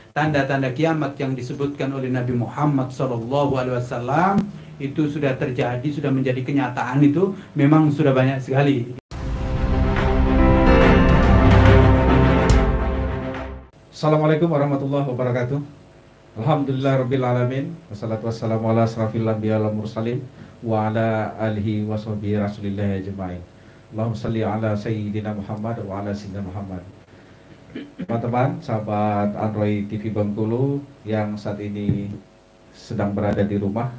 tanda-tanda kiamat yang disebutkan oleh Nabi Muhammad SAW itu sudah terjadi, sudah menjadi kenyataan, itu memang sudah banyak sekali. Assalamualaikum warahmatullahi wabarakatuh. Alhamdulillah rabbil alamin. Wassalatu wassalamu ala asrafil anbiya wal mursalin wa ala alihi wa sahbihi rasulillahi ajma'in. Allahumma salli ala sayyidina Muhammad wa ala sayyidina Muhammad. Teman-teman, sahabat Android TV Bengkulu yang saat ini sedang berada di rumah,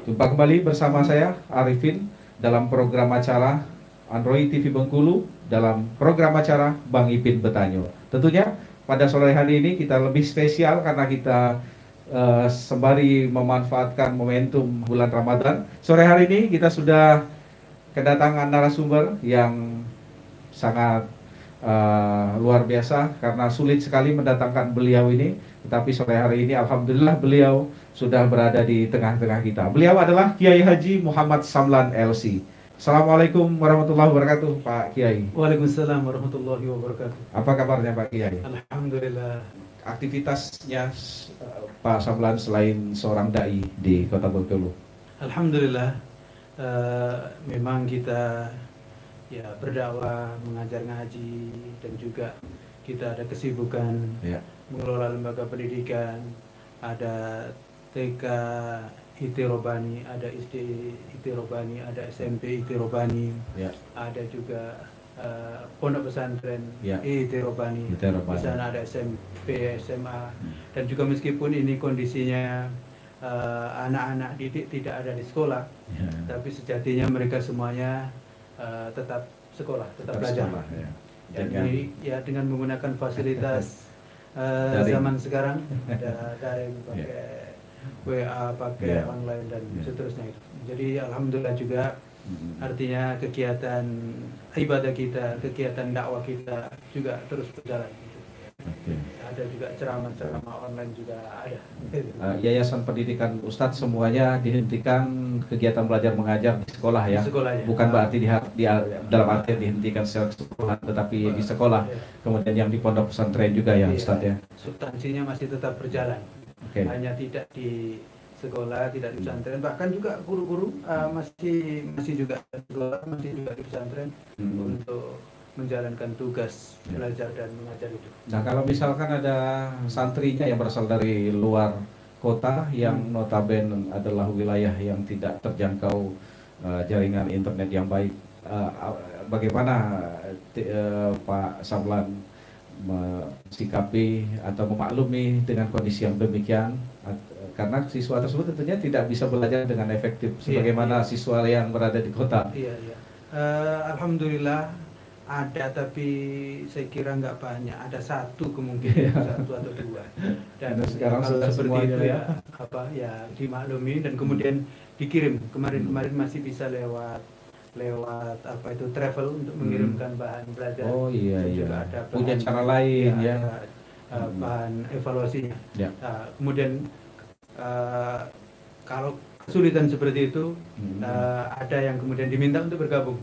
jumpa kembali bersama saya Arifin dalam program acara Android TV Bengkulu dalam program acara Bang Ipin Betanyo. Tentunya pada sore hari ini kita lebih spesial karena kita sembari memanfaatkan momentum bulan Ramadan. Sore hari ini kita sudah kedatangan narasumber yang sangat luar biasa karena sulit sekali mendatangkan beliau ini. Tetapi sore hari ini alhamdulillah beliau sudah berada di tengah-tengah kita. Beliau adalah Kiai Haji Muhammad Samlan LC. Assalamualaikum warahmatullahi wabarakatuh, Pak Kiai. Waalaikumsalam warahmatullahi wabarakatuh. Apa kabarnya Pak Kiai? Alhamdulillah. Aktivitasnya Pak Samlan selain seorang dai di Kota Bengkulu? Alhamdulillah, memang kita ya berdakwah, mengajar ngaji, dan juga kita ada kesibukan mengelola lembaga pendidikan, ada TK IT Robani, ada SD IT Robani, ada SMP IT Robani, ada juga pondok pesantren IT Robani, di sana ada SMP, SMA, dan juga meskipun ini kondisinya anak-anak didik tidak ada di sekolah, tapi sejatinya mereka semuanya tetap sekolah, tetap belajar. Jadi ya dengan menggunakan fasilitas zaman sekarang, ada daring, pakai WA, pakai online dan seterusnya itu. Jadi alhamdulillah juga artinya kegiatan ibadah kita, kegiatan dakwah kita juga terus berjalan. Ada juga ceramah-ceramah online juga ada. Yayasan Pendidikan Ustadz semuanya dihentikan kegiatan belajar mengajar di sekolah ya. Di sekolah, ya. Bukan berarti dalam arti dihentikan secara keseluruhan, tetapi di sekolah. Kemudian yang di pondok pesantren juga ya Ustadz ya. Substansinya masih tetap berjalan. Hanya tidak di sekolah, tidak di pesantren, bahkan juga guru-guru masih juga sekolah, masih juga di pesantren untuk menjalankan tugas belajar dan mengajar itu. Nah, kalau misalkan ada santrinya yang berasal dari luar kota yang notabene adalah wilayah yang tidak terjangkau jaringan internet yang baik, bagaimana Pak Samlan mensikapi atau memaklumi dengan kondisi yang demikian? Karena siswa tersebut tentunya tidak bisa belajar dengan efektif sebagaimana siswa yang berada di kota. Alhamdulillah ada, tapi saya kira nggak banyak. Ada satu kemungkinan, satu atau dua. Dan sekarang kalau seperti itu ya dimaklumi dan kemudian dikirim. Kemarin masih bisa lewat apa itu travel untuk mengirimkan bahan belajar. Juga ada punya cara lain bahan evaluasinya. Kemudian kalau kesulitan seperti itu, ada yang kemudian diminta untuk bergabung,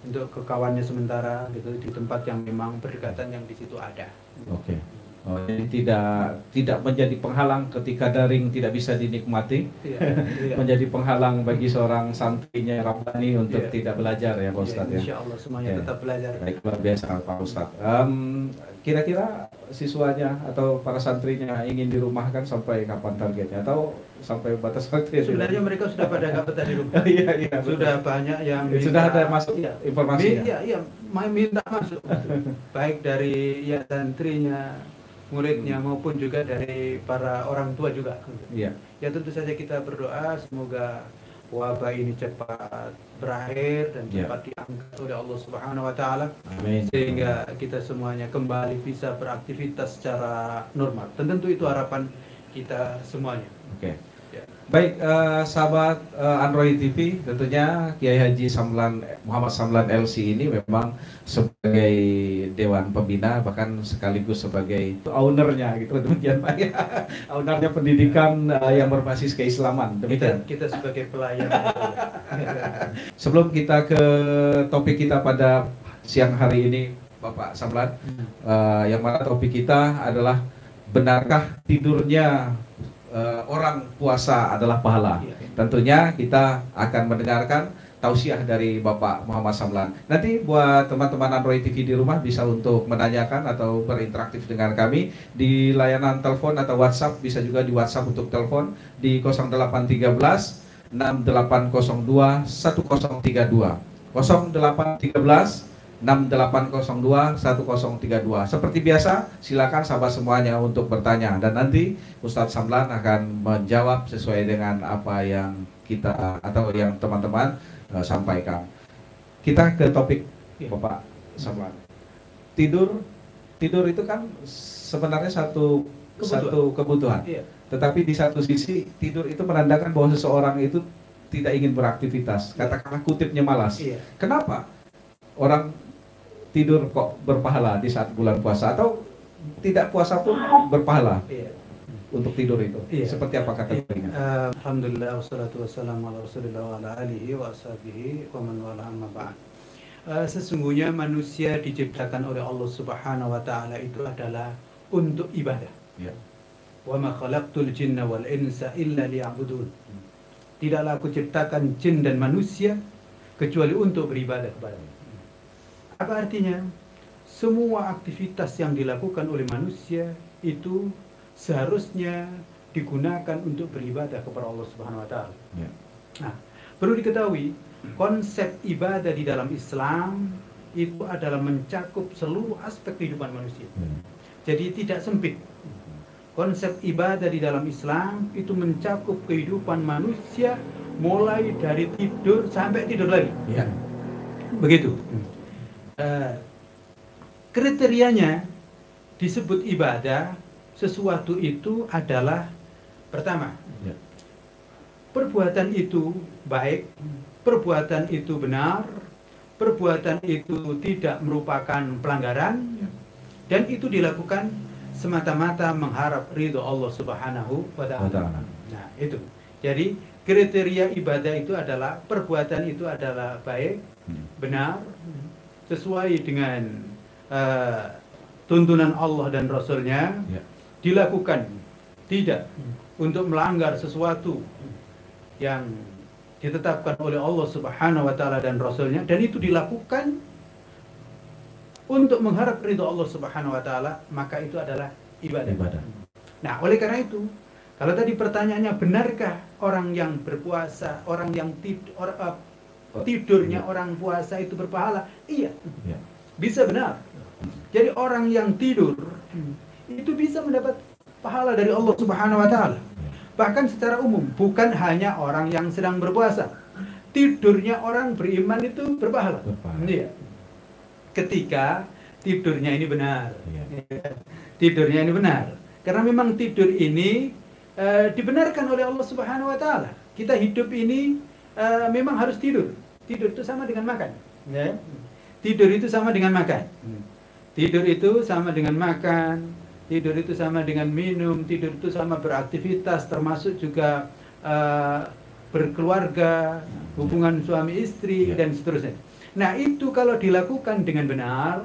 untuk ke kawannya sementara gitu di tempat yang memang berdekatan yang di situ ada. Jadi tidak menjadi penghalang ketika daring tidak bisa dinikmati, menjadi penghalang bagi seorang santrinya Rabbani untuk tidak belajar ya Pak Ustadz ya. Insya Allah semuanya tetap belajar. Baik, luar biasa Pak Ustadz. Kira-kira siswanya atau para santrinya ingin dirumahkan sampai kapan targetnya atau sampai batas waktu? Sebenarnya mereka sudah pada nggak betah di rumah. Sudah banyak yang sudah ada masuk informasi. Iya, minta masuk. Baik dari santrinya, muridnya maupun juga dari para orang tua juga. Ya tentu saja kita berdoa semoga wabah ini cepat berakhir dan cepat diangkat oleh Allah Subhanahu wa taala, sehingga kita semuanya kembali bisa beraktivitas secara normal. Dan tentu itu harapan kita semuanya. Baik, sahabat Android TV, tentunya Kiai Haji Muhammad Samlan LC ini memang sebagai Dewan Pembina, bahkan sekaligus sebagai ownernya gitu, demikian Pak ya. Ownernya pendidikan yang berbasis keislaman, demikian. Kita sebagai pelayan. Sebelum kita ke topik kita pada siang hari ini Bapak Samlan, yang mana topik kita adalah benarkah tidurnya orang puasa adalah pahala? Iya. Tentunya kita akan mendengarkan tausiah dari Bapak Muhammad Samlan. Nanti buat teman-teman Android TV di rumah bisa untuk menanyakan atau berinteraktif dengan kami di layanan telepon atau WhatsApp, bisa juga di WhatsApp untuk telepon di 0813 6802 1032 0813 6802 1032. Seperti biasa, silakan sahabat semuanya untuk bertanya, dan nanti Ustadz Samlan akan menjawab sesuai dengan apa yang kita atau yang teman-teman sampaikan. Kita ke topik, Bapak Samlan. Tidur itu kan sebenarnya satu kebutuhan. Iya. Tetapi di satu sisi tidur itu menandakan bahwa seseorang itu tidak ingin beraktivitas. Katakanlah kutipnya malas. Iya. Kenapa orang tidur kok berpahala di saat bulan puasa, atau tidak puasa pun berpahala? Iya. Untuk tidur itu, iya. Seperti apa kategorinya? Alhamdulillah wassalatu wassalamu ala rasulillah wa ala alihi wa ashabihi wa man wala amma ba'd. Sesungguhnya manusia diciptakan oleh Allah Subhanahu wa taala itu adalah untuk ibadah. Ya. Wa ma khalaqtul jinna wal insa illa liya'budun. Tidaklah aku ciptakan jin dan manusia kecuali untuk beribadah kepada-Nya. Apa artinya? Semua aktivitas yang dilakukan oleh manusia itu seharusnya digunakan untuk beribadah kepada Allah Subhanahu wa taala. Ya. Nah, perlu diketahui konsep ibadah di dalam Islam itu adalah mencakup seluruh aspek kehidupan manusia. Jadi tidak sempit. Konsep ibadah di dalam Islam itu mencakup kehidupan manusia mulai dari tidur sampai tidur lagi. Ya. Begitu. Kriterianya disebut ibadah. Sesuatu itu adalah pertama, Ya. perbuatan itu baik, perbuatan itu benar, perbuatan itu tidak merupakan pelanggaran, dan itu dilakukan semata-mata mengharap ridho Allah Subhanahu wa ta'ala. Nah, itu. Jadi kriteria ibadah itu adalah perbuatan itu adalah baik, benar, sesuai dengan tuntunan Allah dan Rasul-Nya. Ya. Dilakukan tidak untuk melanggar sesuatu yang ditetapkan oleh Allah Subhanahu wa taala dan Rasul-Nya, dan itu dilakukan untuk mengharap ridho Allah Subhanahu wa taala, maka itu adalah ibadah. Nah, oleh karena itu, kalau tadi pertanyaannya benarkah orang yang berpuasa, orang yang tidurnya orang puasa itu berpahala? Iya. Bisa benar. Jadi orang yang tidur itu bisa mendapat pahala dari Allah Subhanahu wa taala. Bahkan secara umum, bukan hanya orang yang sedang berpuasa. Tidurnya orang beriman itu berpahala. Iya. Ketika tidurnya ini benar. Tidurnya ini benar. Karena memang tidur ini dibenarkan oleh Allah Subhanahu wa taala. Kita hidup ini memang harus tidur. Tidur itu sama dengan makan. Ya. Tidur itu sama dengan makan. Tidur itu sama dengan makan. Tidur itu sama dengan minum, tidur itu sama beraktivitas, termasuk juga berkeluarga, hubungan suami istri, dan seterusnya. Nah, itu kalau dilakukan dengan benar,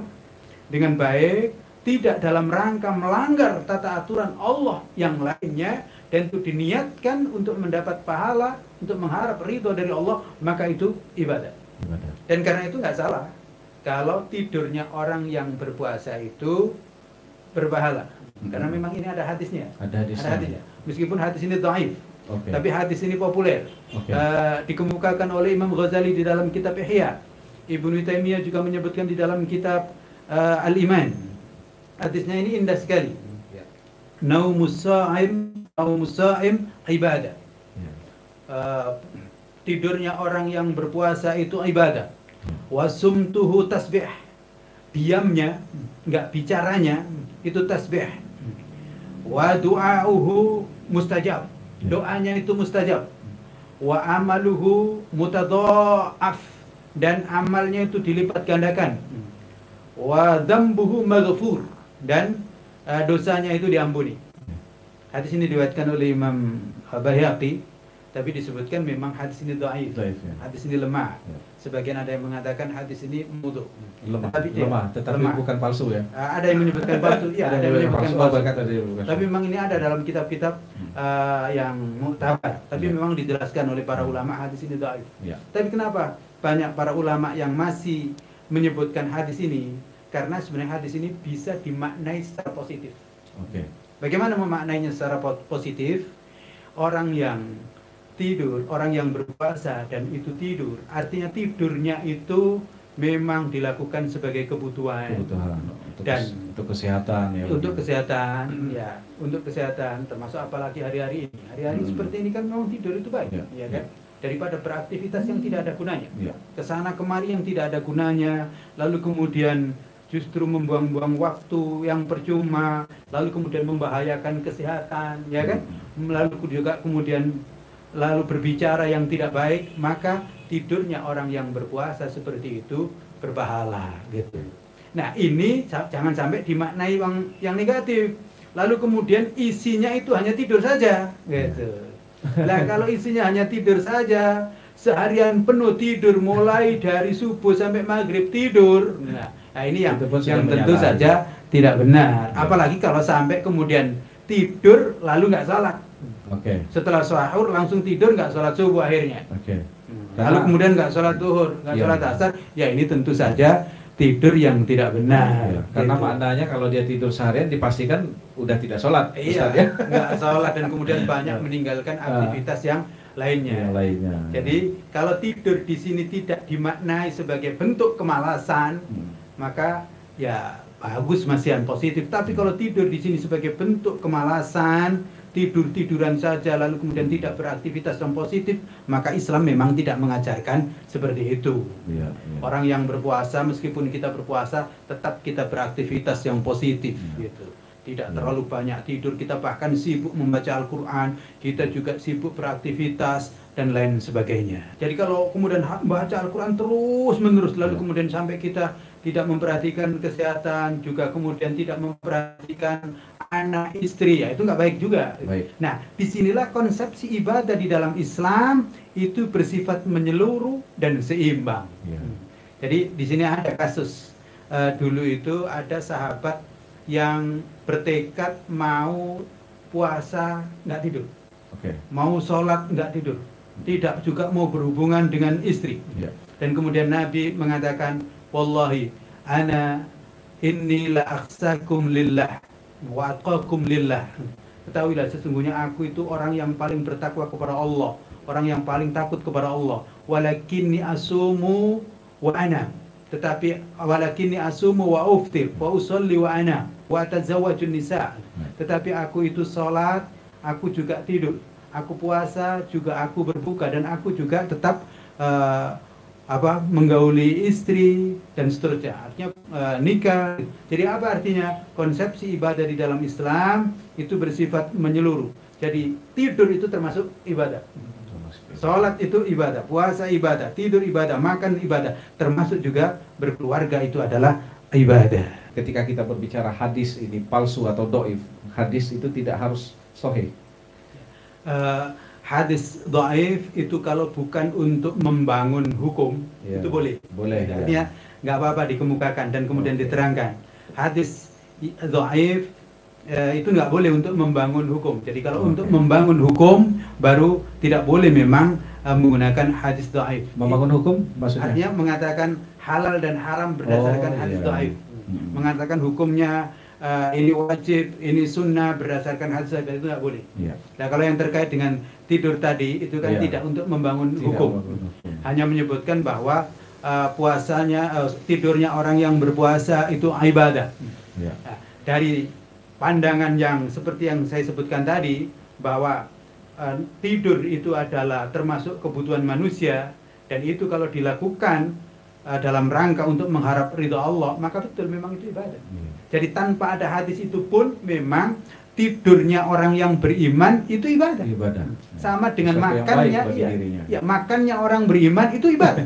dengan baik, tidak dalam rangka melanggar tata aturan Allah yang lainnya, dan itu diniatkan untuk mendapat pahala, untuk mengharap ridho dari Allah, maka itu ibadah. Dan karena itu nggak salah kalau tidurnya orang yang berpuasa itu berpahala, karena memang ini ada hadisnya. Ada hadisnya. Meskipun hadis ini dhaif, tapi hadis ini populer. Dikemukakan oleh Imam Ghazali di dalam kitab Ihya. Ibnu Taimiyah juga menyebutkan di dalam kitab Al-Iman. Hadisnya ini indah sekali. Naumus sha'im ibadah. Tidurnya orang yang berpuasa itu ibadah. Wasumtuhu tasbih. Diamnya, enggak bicaranya, itu tasbih. Wa du'auhu mustajab. Doanya itu mustajab. Wa amaluhu mutadha'af. Dan amalnya itu dilipat gandakan. Wa dzambuhu maghfur. Dan dosanya itu diampuni. Hadis ini diriwayatkan oleh Imam Baihaqi tapi disebutkan memang hadis ini dhaif, hadis ini lemah. Sebagian ada yang mengatakan hadis ini mudhu, lemah, tetapi bukan palsu ya. Ada yang menyebutkan palsu, ya ada yang menyebutkan palsu. Tapi memang ini ada dalam kitab-kitab yang mu'tabar, tapi memang dijelaskan oleh para ulama hadis ini dhaif. Tapi kenapa banyak para ulama yang masih menyebutkan hadis ini? Karena sebenarnya hadis ini bisa dimaknai secara positif. Bagaimana memaknainya secara positif? Orang yang tidur, orang yang berpuasa dan itu tidur, artinya tidurnya itu memang dilakukan sebagai kebutuhan dan untuk kesehatan ya. Untuk kesehatan ya, untuk kesehatan, termasuk apalagi hari-hari ini. Hari-hari seperti ini kan memang tidur itu baik, ya kan? Daripada beraktivitas yang tidak ada gunanya. Kesana kemari yang tidak ada gunanya, lalu kemudian justru membuang-buang waktu yang percuma, lalu kemudian membahayakan kesehatan, ya kan? Lalu juga kemudian berbicara yang tidak baik, maka tidurnya orang yang berpuasa seperti itu berpahala, gitu. Nah, ini jangan sampai dimaknai yang negatif. Lalu kemudian isinya itu hanya tidur saja, gitu. Nah, kalau isinya hanya tidur saja, seharian penuh tidur, mulai dari subuh sampai maghrib tidur. Nah, ini yang tentu saja tidak benar. Apalagi kalau sampai kemudian tidur lalu nggak sholat. Setelah sahur langsung tidur, nggak sholat subuh akhirnya. Lalu kemudian nggak sholat duhur, nggak sholat asar. Ya ini tentu saja tidur yang tidak benar. Karena maknanya kalau dia tidur seharian dipastikan udah tidak sholat. Iya, nggak sholat dan kemudian banyak meninggalkan aktivitas yang lainnya. Jadi kalau tidur di sini tidak dimaknai sebagai bentuk kemalasan, maka ya bagus, masih yang positif. Tapi kalau tidur di sini sebagai bentuk kemalasan, tidur-tiduran saja lalu kemudian tidak beraktivitas yang positif, maka Islam memang tidak mengajarkan seperti itu. Orang yang berpuasa, meskipun kita berpuasa, tetap kita beraktivitas yang positif, gitu. Tidak terlalu banyak tidur, kita bahkan sibuk membaca Al-Quran, kita juga sibuk beraktivitas dan lain sebagainya. Jadi kalau kemudian membaca Al-Quran terus menerus, lalu kemudian sampai kita tidak memperhatikan kesehatan, juga kemudian tidak memperhatikan anak, istri, ya itu nggak baik juga. Nah, disinilah konsepsi ibadah di dalam Islam itu bersifat menyeluruh dan seimbang. Jadi di sini ada kasus dulu itu ada sahabat yang bertekad mau puasa nggak tidur, mau sholat nggak tidur, tidak juga mau berhubungan dengan istri. Dan kemudian Nabi mengatakan, wallahi ana inni la akhsakum lillah wa atqakum lillah. Ketahuilah sesungguhnya aku itu orang yang paling bertakwa kepada Allah, orang yang paling takut kepada Allah. Walakinni asumu wa ana, tetapi walakinni asumu wa uftir wa usolli wa ana wa atazawwajun nisa. Tetapi aku itu sholat, aku juga tidur, aku puasa juga aku berbuka, dan aku juga tetap menggauli istri dan seterusnya. Artinya nikah. Jadi apa artinya? Konsepsi ibadah di dalam Islam itu bersifat menyeluruh. Jadi tidur itu termasuk ibadah, sholat itu ibadah, puasa ibadah, tidur ibadah, makan ibadah, termasuk juga berkeluarga itu adalah ibadah. Ketika kita berbicara hadis ini palsu atau doif, hadis itu tidak harus sahih. Hadis dhaif itu kalau bukan untuk membangun hukum, itu boleh. Artinya nggak apa-apa dikemukakan dan kemudian diterangkan. Hadis dhaif itu nggak boleh untuk membangun hukum. Jadi kalau untuk membangun hukum baru tidak boleh memang menggunakan hadis dhaif. Membangun hukum maksudnya? Artinya mengatakan halal dan haram berdasarkan hadis dhaif. Mengatakan hukumnya ini wajib, ini sunnah berdasarkan hadis dhaif, itu nggak boleh. Nah kalau yang terkait dengan tidur tadi itu kan tidak untuk membangun hukum, hanya menyebutkan bahwa tidurnya orang yang berpuasa itu ibadah. Nah, dari pandangan yang seperti yang saya sebutkan tadi, bahwa tidur itu adalah termasuk kebutuhan manusia, dan itu kalau dilakukan dalam rangka untuk mengharap ridha Allah, maka betul memang itu ibadah. Jadi tanpa ada hadis itu pun memang tidurnya orang yang beriman itu ibadah. Sama dengan makannya, makannya orang beriman itu ibadah.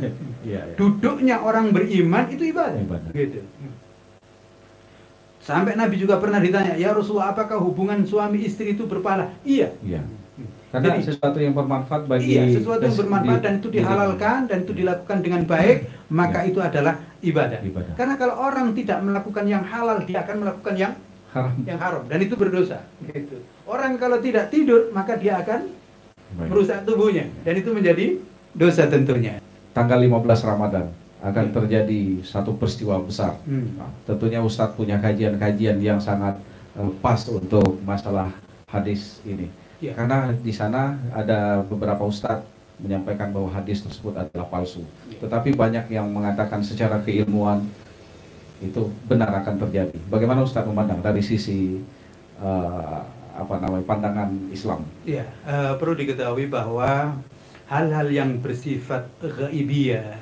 Duduknya orang beriman itu ibadah. Gitu. Sampai Nabi juga pernah ditanya, ya Rasulullah, apakah hubungan suami istri itu berpahala? Iya. Karena Jadi, sesuatu yang bermanfaat bagi sesuatu yang bermanfaat dan itu dihalalkan dan itu dilakukan dengan baik, maka itu adalah ibadah. Karena kalau orang tidak melakukan yang halal, dia akan melakukan yang haram dan itu berdosa. Gitu. Orang kalau tidak tidur, maka dia akan merusak tubuhnya dan itu menjadi dosa tentunya. Tanggal 15 Ramadan akan terjadi satu peristiwa besar. Nah, tentunya Ustadz punya kajian-kajian yang sangat pas untuk masalah hadis ini. Karena di sana ada beberapa Ustadz menyampaikan bahwa hadis tersebut adalah palsu. Tetapi banyak yang mengatakan secara keilmuan itu benar akan terjadi. Bagaimana Ustadz memandang dari sisi pandangan Islam? Perlu diketahui bahwa hal-hal yang bersifat ghaibiyah